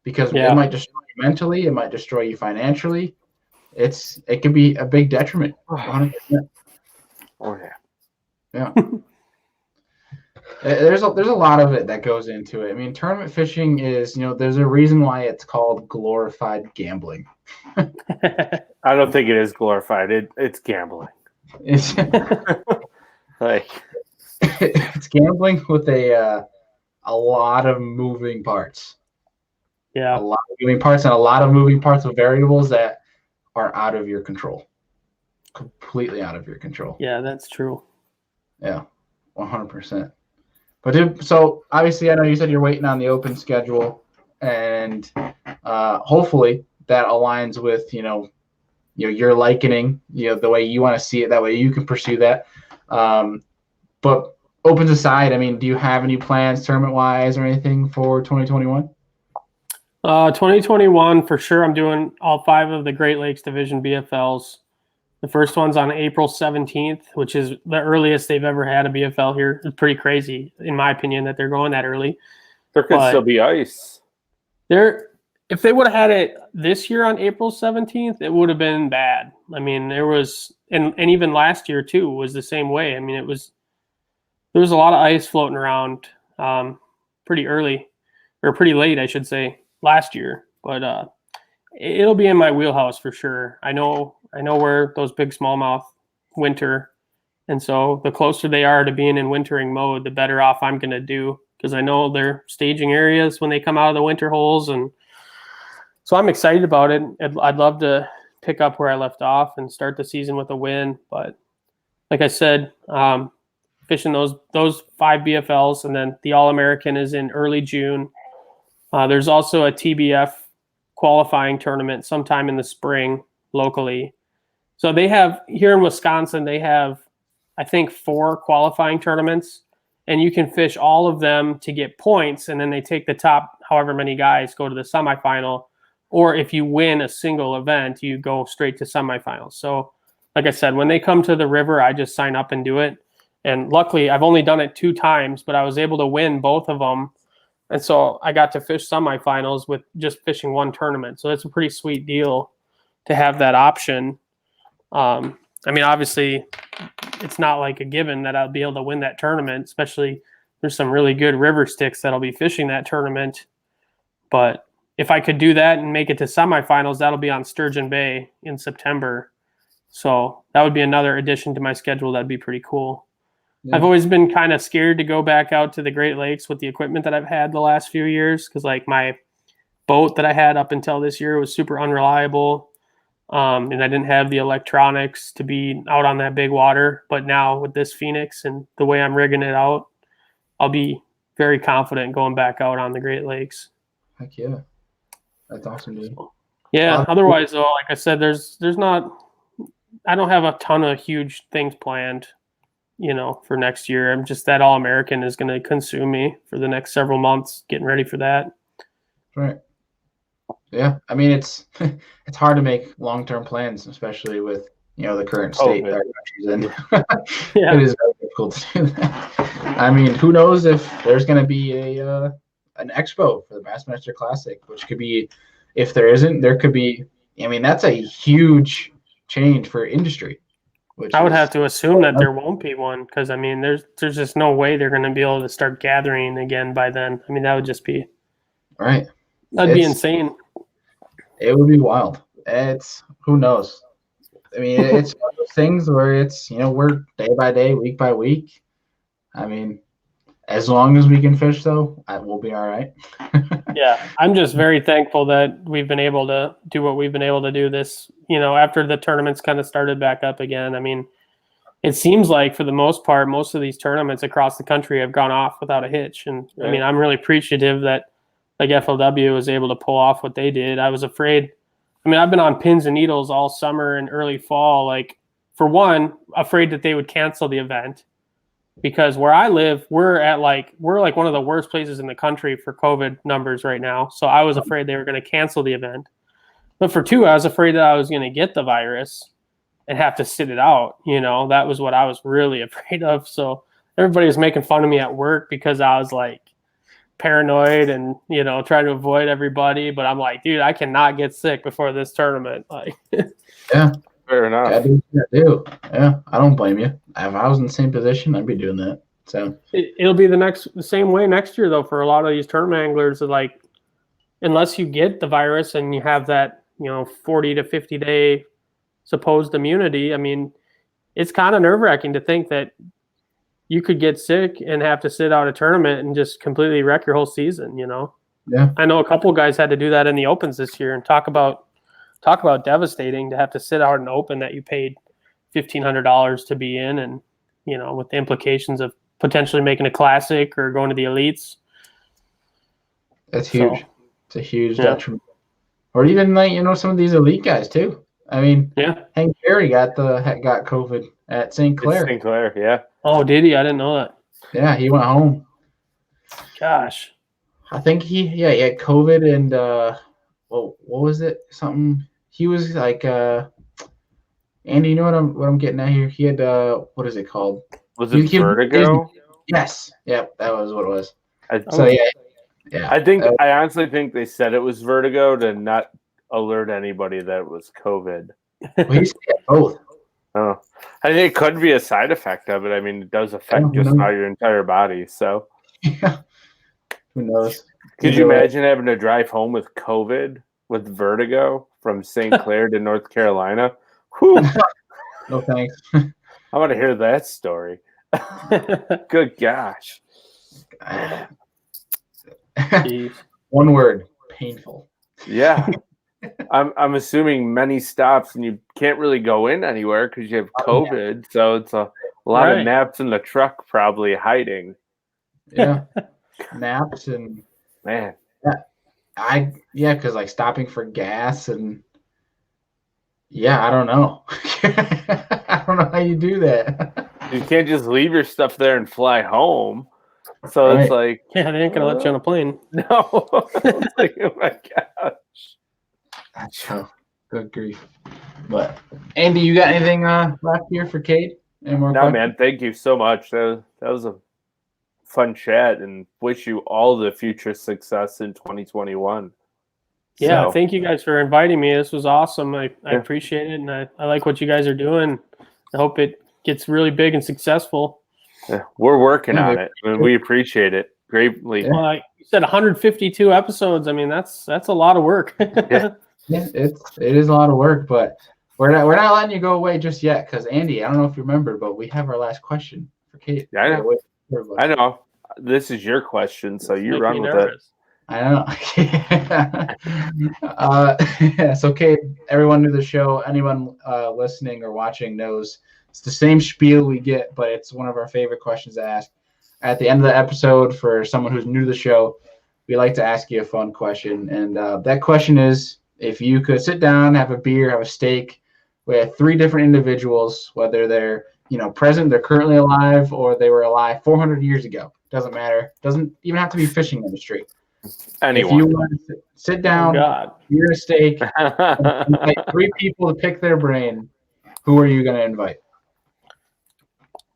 because it might destroy you mentally. It might destroy you financially. It could be a big detriment. 100%. Oh yeah. Yeah. There's a lot of it that goes into it. I mean, tournament fishing is, there's a reason why it's called glorified gambling. I don't think it is glorified. It's gambling. It's like it's gambling with a lot of moving parts. Yeah. A lot of moving parts and a lot of moving parts of variables that are out of your control. Completely out of your control. Yeah, that's true. Yeah, 100%. But so obviously, I know you said you're waiting on the Open schedule, and hopefully that aligns with your likening, the way you want to see it. That way you can pursue that. But Opens aside, I mean, do you have any plans tournament wise or anything for 2021? 2021 for sure. I'm doing all 5 of the Great Lakes Division BFLs. The first one's on April 17th, which is the earliest they've ever had a BFL here. It's pretty crazy, in my opinion, that they're going that early. There could still be ice. If they would have had it this year on April 17th, it would have been bad. I mean, there was, and even last year too was the same way. I mean, there was a lot of ice floating around pretty early, or pretty late, I should say, last year. But it'll be in my wheelhouse for sure. I know where those big smallmouth winter, and so the closer they are to being in wintering mode, the better off I'm going to do, because I know they're staging areas when they come out of the winter holes, and so I'm excited about it. I'd love to pick up where I left off and start the season with a win. But like I said, fishing those 5 BFLs, and then the All-American is in early June. There's also a TBF qualifying tournament sometime in the spring locally. So they have, here in Wisconsin, they have, I think, 4 qualifying tournaments. and you can fish all of them to get points, and then they take the top however many guys go to the semifinal. Or if you win a single event, you go straight to semifinals. So like I said, when they come to the river, I just sign up and do it. And luckily, I've only done it 2 times, but I was able to win both of them. And so I got to fish semifinals with just fishing 1 tournament. So that's a pretty sweet deal to have that option. I mean, obviously, it's not like a given that I'll be able to win that tournament, especially there's some really good river sticks that'll be fishing that tournament. But if I could do that and make it to semifinals, that'll be on Sturgeon Bay in September. So that would be another addition to my schedule. That'd be pretty cool. Yeah. I've always been kind of scared to go back out to the Great Lakes with the equipment that I've had the last few years, because like my boat that I had up until this year was super unreliable. And I didn't have the electronics to be out on that big water. But now with this Phoenix and the way I'm rigging it out, I'll be very confident going back out on the Great Lakes. Heck yeah. That's awesome, dude. Yeah. Otherwise, though, like I said, there's not, I don't have a ton of huge things planned, for next year. I'm just that All-American is going to consume me for the next several months, getting ready for that. Right. Yeah. I mean, it's hard to make long-term plans, especially with, the current state that our country's in. Yeah. It is very difficult to do that. I mean, who knows if there's going to be an expo for the Bassmaster Classic, which could be, if there isn't, there could be. I mean, that's a huge change for industry. I would have to assume that there won't be one, because I mean, there's just no way they're going to be able to start gathering again by then. I mean, that would just be right. That'd be insane. It would be wild. Who knows? I mean, it's one of those things where it's we're day by day, week by week. I mean, as long as we can fish, though, we'll be all right. Yeah, I'm just very thankful that we've been able to do what we've been able to do this, after the tournaments kind of started back up again. I mean, it seems like for the most part, most of these tournaments across the country have gone off without a hitch. And I mean, I'm really appreciative that like FLW was able to pull off what they did. I was afraid. I mean, I've been on pins and needles all summer and early fall. Like, for one, afraid that they would cancel the event. Because where I live, we're like one of the worst places in the country for COVID numbers right now. So I was afraid they were going to cancel the event. But for 2, I was afraid that I was going to get the virus and have to sit it out. That was what I was really afraid of. So everybody was making fun of me at work because I was like paranoid and, trying to avoid everybody. But I'm like, dude, I cannot get sick before this tournament. Like, yeah. Fair enough. Yeah, I don't blame you. If I was in the same position, I'd be doing that. So it'll be the same way next year, though, for a lot of these tournament anglers. Like, unless you get the virus and you have that 40 to 50 day supposed immunity, I mean, it's kind of nerve-wracking to think that you could get sick and have to sit out a tournament and just completely wreck your whole season. Yeah, I know a couple of guys had to do that in the Opens this year, and talk about devastating to have to sit out an Open that you paid $1,500 to be in, and with the implications of potentially making a classic or going to the elites. That's huge. So, it's a huge detriment. Or even like some of these elite guys too. I mean, Hank Perry got COVID at St. Clair. St. Clair, yeah. Oh, did he? I didn't know that. Yeah, he went home. Gosh. I think he had COVID and what was it? Something. He was like, Andy, you know what I'm getting at here? He had, what is it called? Was it vertigo? Yes. Yep, that was what it was. Yeah. I honestly think they said it was vertigo to not alert anybody that it was COVID. Well, he's both. Oh, I think it could be a side effect of it. I mean, it does affect just about your entire body. So, yeah. Who knows? Could you imagine having to drive home with COVID with vertigo from St. Clair to North Carolina? Whew. No thanks. I want to hear that story. Good gosh. One word: painful. Yeah. I'm assuming many stops, and you can't really go in anywhere because you have COVID. So it's a lot of naps in the truck, probably hiding. Yeah, naps and man. Because like stopping for gas and I don't know. I don't know how you do that. You can't just leave your stuff there and fly home. So Right. it's like, Yeah, they ain't gonna let you on a plane. no. It's like, oh my gosh. So, good grief. But Andy, you got anything left here for Cade? Any more No, questions? man, thank you so much. That was a fun chat, and wish you all the future success in 2021. Yeah, So, thank you guys for inviting me. This was awesome. I Yeah. appreciate it, and I like what you guys are doing. I hope it gets really big and successful. yeah, we're working Yeah, on it, and we appreciate it greatly. Yeah. Well, like you said, 152 episodes. I mean, that's a lot of work. Yeah. Yeah, it is a lot of work, but we're not letting you go away just yet. Because Andy, I don't know if you remember, but we have our last question for Cade. Yeah, I know. I know. This is your question, so you Make run me with nervous. I know. So, Cade, everyone to the show, anyone listening or watching knows it's the same spiel we get, but it's one of our favorite questions to ask. At the end of the episode, for someone who's new to the show, we like to ask you a fun question. And that question is, if you could sit down, have a beer, have a steak with 3 different individuals, whether they're present, they're currently alive, or they were alive 400 years ago. Doesn't matter. Doesn't even have to be fishing industry. anyone. If you want to sit Oh down, God. beer, a steak, invite 3 people to pick their brain, who are you going to invite?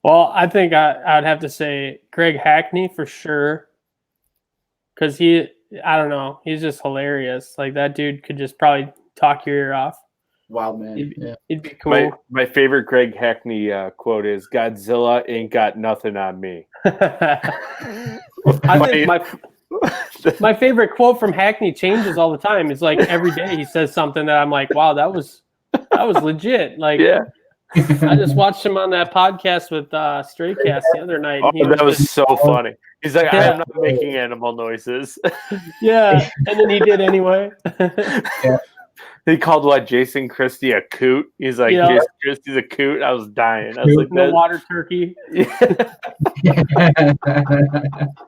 Well, I think I'd have to say Greg Hackney for sure, because I don't know, he's just hilarious. Like that dude could just probably talk your ear off. Wild man. Yeah. He'd be cool. My favorite Greg Hackney quote is, "Godzilla ain't got nothing on me." I think my favorite quote from Hackney changes all the time. It's like every day he says something that I'm like, wow, that was legit. Like, Yeah. I just watched him on that podcast with Stray Cast the other night. Oh, and he that was just- so funny. He's like, Yeah. I'm not making animal noises. yeah, and then he did anyway. He called Jason Christie a coot. He's like, Yeah. Jason Christie's a coot. I was dying. I was like, No water turkey.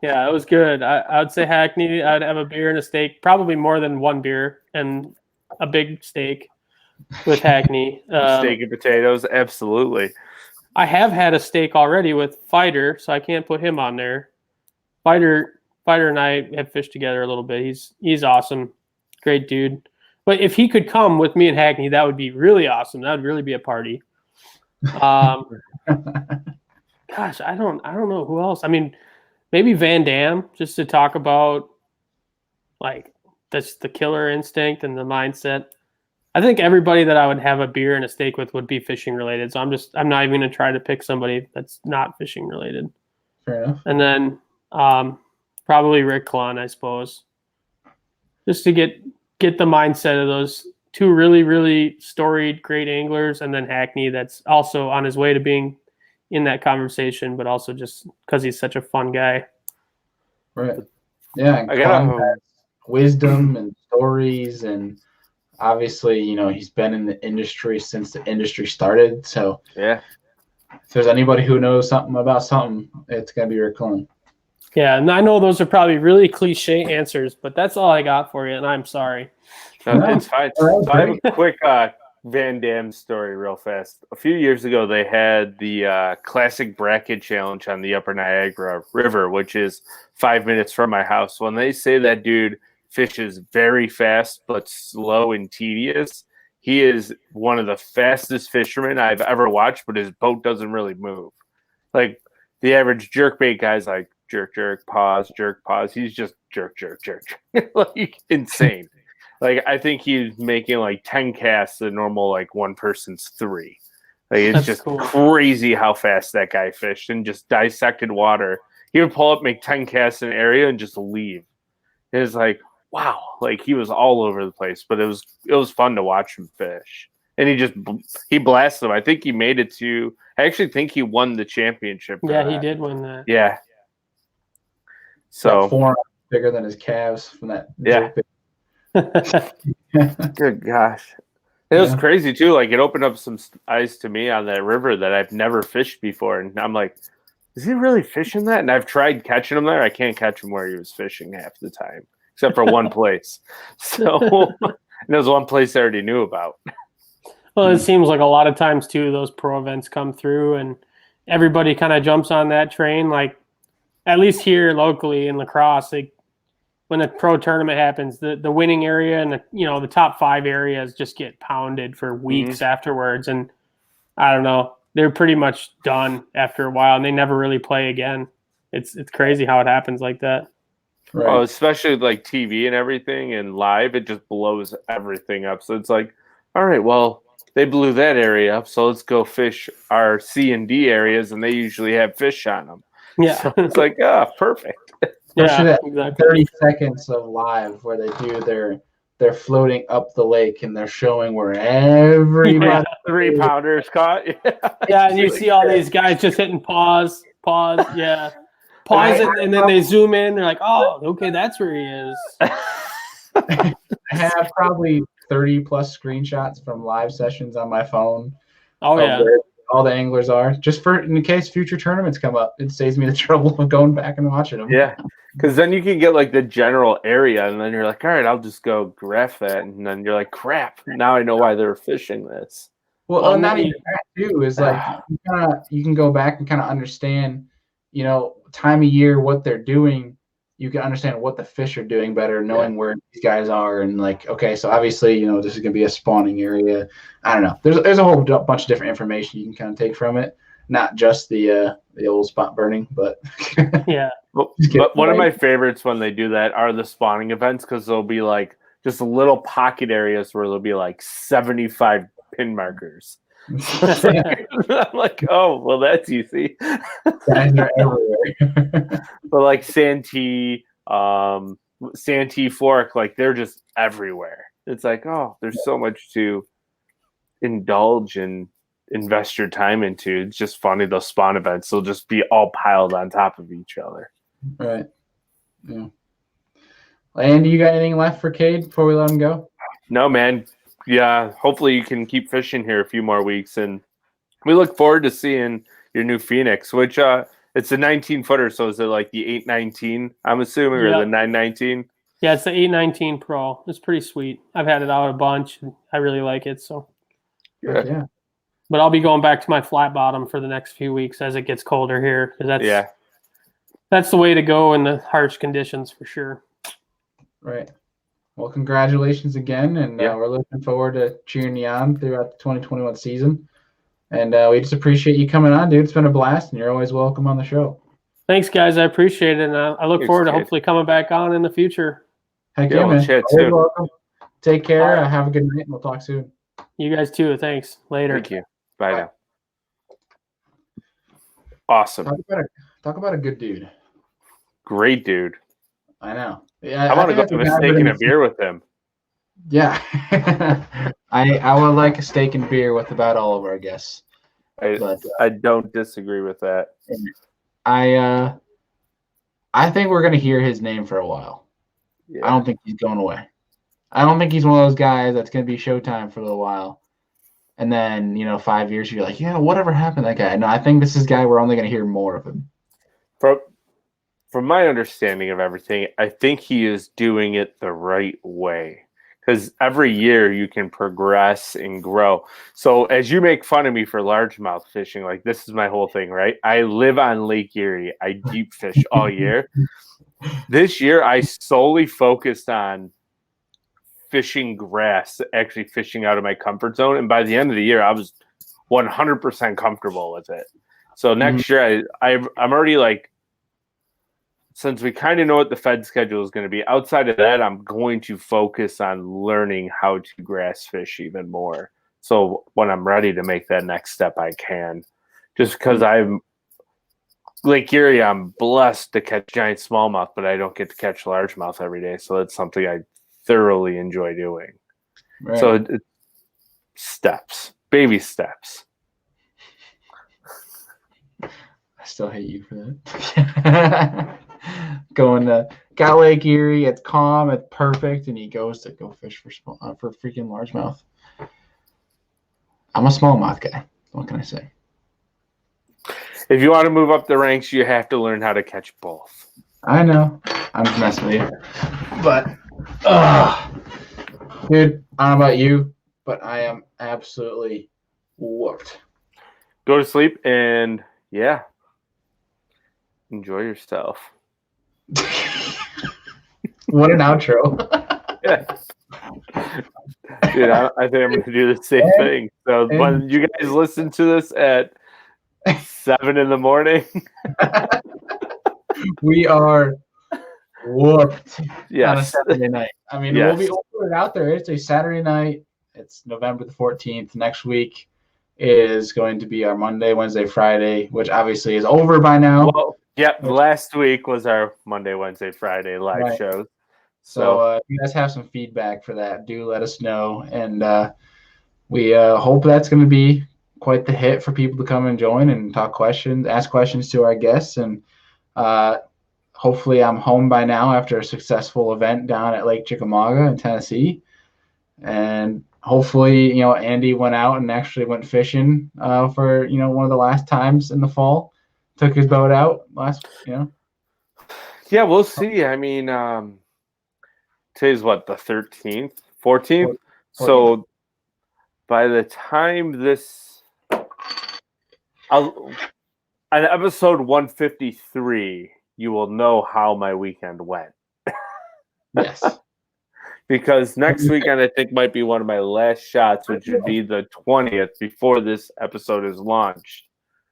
Yeah, it was good. I would say Hackney. I'd have a beer and a steak, probably more than one beer and a big steak with Hackney. Steak and potatoes, absolutely. I have had a steak already with Fighter, so I can't put him on there. Fighter and I have fished together a little bit. He's awesome, great dude. But if he could come with me and Hackney, that would be really awesome. That would really be a party. Gosh, I don't know who else. I mean, maybe Van Damme, just to talk about like that's the killer instinct and the mindset. I think everybody that I would have a beer and a steak with would be fishing related. So I'm not even gonna try to pick somebody that's not fishing related. Fair enough. And then probably Rick Klon, I suppose, just to get the mindset of those 2 really, really storied great anglers, and then Hackney that's also on his way to being in that conversation, but also just because he's such a fun guy. Right. Yeah. And I gotta- Klum has wisdom and stories, and obviously, he's been in the industry since the industry started. So Yeah. if there's anybody who knows something about something, it's gonna be Rick Klum. Yeah, and I know those are probably really cliche answers, but that's all I got for you, and I'm sorry. No, it's fine. All right, So I have a quick Van Damme story real fast. A few years ago, they had the Classic Bracket Challenge on the Upper Niagara River, which is 5 minutes from my house. When they say that dude fishes very fast but slow and tedious, he is one of the fastest fishermen I've ever watched, but his boat doesn't really move. Like the average jerkbait guy's like jerk, jerk, pause, jerk, pause. He's just jerk, jerk, jerk. Like insane. Like I think he's making like 10 casts a normal like one person's 3. Like it's That's just cool. crazy how fast that guy fished and just dissected water. He would pull up, make 10 casts in an area, and just leave. It was like, wow, like he was all over the place, but it was fun to watch him fish. And he blasted them. I think he made it to. I actually think he won the championship. for Yeah, he that. did win that. Yeah. So forearm bigger than his calves from that. Yeah. Good gosh. It was crazy too. Like it opened up some eyes to me on that river that I've never fished before, and I'm like, is he really fishing that? And I've tried catching him there. I can't catch him where he was fishing half the time, except for one place. So, and it was one place I already knew about. Well, it seems like a lot of times too, those pro events come through and everybody kind of jumps on that train. Like at least here locally in lacrosse, when a pro tournament happens, the winning area and the top 5 areas just get pounded for weeks afterwards, and I don't know, they're pretty much done after a while, and they never really play again. It's crazy how it happens like that. Right. Oh, especially like TV and everything and live, it just blows everything up. So it's like, all right, well, they blew that area up, so let's go fish our C and D areas, and they usually have fish on them. Yeah, so it's like, perfect. Yeah, exactly. 30 seconds of live where they do they're floating up the lake and they're showing where everybody 3-pounders caught. Yeah, and you see all these guys just hitting pause, pause it, and then they zoom in. They're like, oh, okay, that's where he is. I have probably 30 plus screenshots from live sessions on my phone. Oh yeah, where all the anglers are, just for in case future tournaments come up. It saves me the trouble of going back and watching them. Yeah, because then you can get like the general area, and then you're like, all right, I'll just go graph that, and then you're like, crap, now I know why they're fishing this. Well, not even that too is like you can go back and kind of understand, time of year, what they're doing. You can understand what the fish are doing better, knowing where these guys are, and like, okay, so obviously, this is gonna be a spawning area. I don't know. There's a whole bunch of different information you can kind of take from it, not just the old spot burning, but yeah. But one of my favorites when they do that are the spawning events, because there'll be like just little pocket areas where there'll be like 75 pin markers. I'm like, oh, well, that's easy. Guys are everywhere. But like Santee, Santee Fork, like they're just everywhere. It's like, oh, there's so much to indulge and invest your time into. It's just funny, those spawn events. They'll just be all piled on top of each other. Right. Yeah. Andy, you got anything left for Cade before we let him go? No, man. Yeah, hopefully you can keep fishing here a few more weeks, and we look forward to seeing your new Phoenix, which it's a 19-footer, so is it like the 819, I'm assuming, or the 919? Yeah, it's the 819 Pro. It's pretty sweet. I've had it out a bunch, and I really like it. So, yeah. But I'll be going back to my flat bottom for the next few weeks as it gets colder here, because that's the way to go in the harsh conditions for sure. Right. Well, congratulations again, and we're looking forward to cheering you on throughout the 2021 season. And we just appreciate you coming on, dude. It's been a blast, and you're always welcome on the show. Thanks, guys. I appreciate it, and I look forward to hopefully coming back on in the future. Heck yeah, man. Chat soon. Welcome. Take care. Have a good night, and we'll talk soon. You guys too. Thanks. Later. Thank you. Bye now. Awesome. Talk about a good dude. Great dude. I know. Yeah, I want to go have a steak and a beer with him. Yeah. I would like a steak and beer with about all of our guests. I don't disagree with that. I think we're gonna hear his name for a while. Yeah. I don't think he's going away. I don't think he's one of those guys that's gonna be Showtime for a little while. And then, 5 years you're like, whatever happened to that guy? No, I think this is a guy we're only gonna hear more of him. From my understanding of everything, I think he is doing it the right way, because every year you can progress and grow. So as you make fun of me for largemouth fishing, like this is my whole thing, right? I live on Lake Erie. I deep fish all year. This year, I solely focused on fishing grass, actually fishing out of my comfort zone. And by the end of the year, I was 100% comfortable with it. So next year, I'm already like, since we kind of know what the Fed schedule is going to be, outside of that, I'm going to focus on learning how to grass fish even more. So when I'm ready to make that next step, I can. Just because I'm Lake Erie, I'm blessed to catch giant smallmouth, but I don't get to catch largemouth every day. So that's something I thoroughly enjoy doing. Right. So it's steps, baby steps. I still hate you for that. Got Lake Erie, it's calm, it's perfect, and he goes to go fish for freaking largemouth. I'm a smallmouth guy. What can I say? If you want to move up the ranks, you have to learn how to catch both. I know. I'm just messing with you. But, dude, I don't know about you, but I am absolutely whooped. Go to sleep, and Enjoy yourself. What an outro. Yeah. Dude, I think I'm going to do the same thing. So when you guys listen to this at 7 in the morning, we are whooped on a yes. Saturday night. I mean, Yes. we'll put it out there. It's a Saturday night. It's November the 14th. Next week is going to be our Monday, Wednesday, Friday, which obviously is over by now. Well, yep. Last week was our Monday, Wednesday, Friday live shows. So if you guys have some feedback for that, do let us know. And we hope that's going to be quite the hit for people to come and join and ask questions to our guests. And hopefully I'm home by now after a successful event down at Lake Chickamauga in Tennessee. And hopefully, Andy went out and actually went fishing for, one of the last times in the fall. Took his boat out Yeah, we'll see. I mean, today's what, the 13th, 14th? So by the time on episode 153, you will know how my weekend went. Yes. Because next weekend, I think, might be one of my last shots, which would be the 20th before this episode is launched.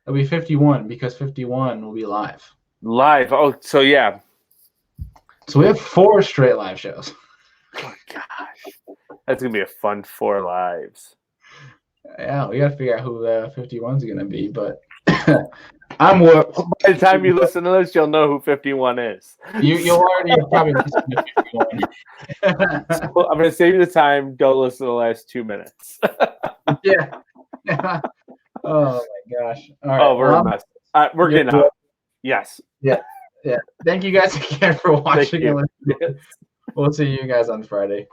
It'll be 51 because 51 will be live. Live. Oh, so yeah. So we have 4 straight live shows. Oh, gosh. That's going to be a fun 4 lives. Yeah, we got to figure out who the 51 is going to be, but I'm whooped. By the time you listen to this, you'll know who 51 is. You'll already probably listen to 51. So I'm going to save you the time. Don't listen to the last 2 minutes. Yeah. Oh, my gosh. All right. Oh, we're a mess. We're getting out. Yes. Yeah. Thank you guys again for watching. Thank you. We'll see you guys on Friday.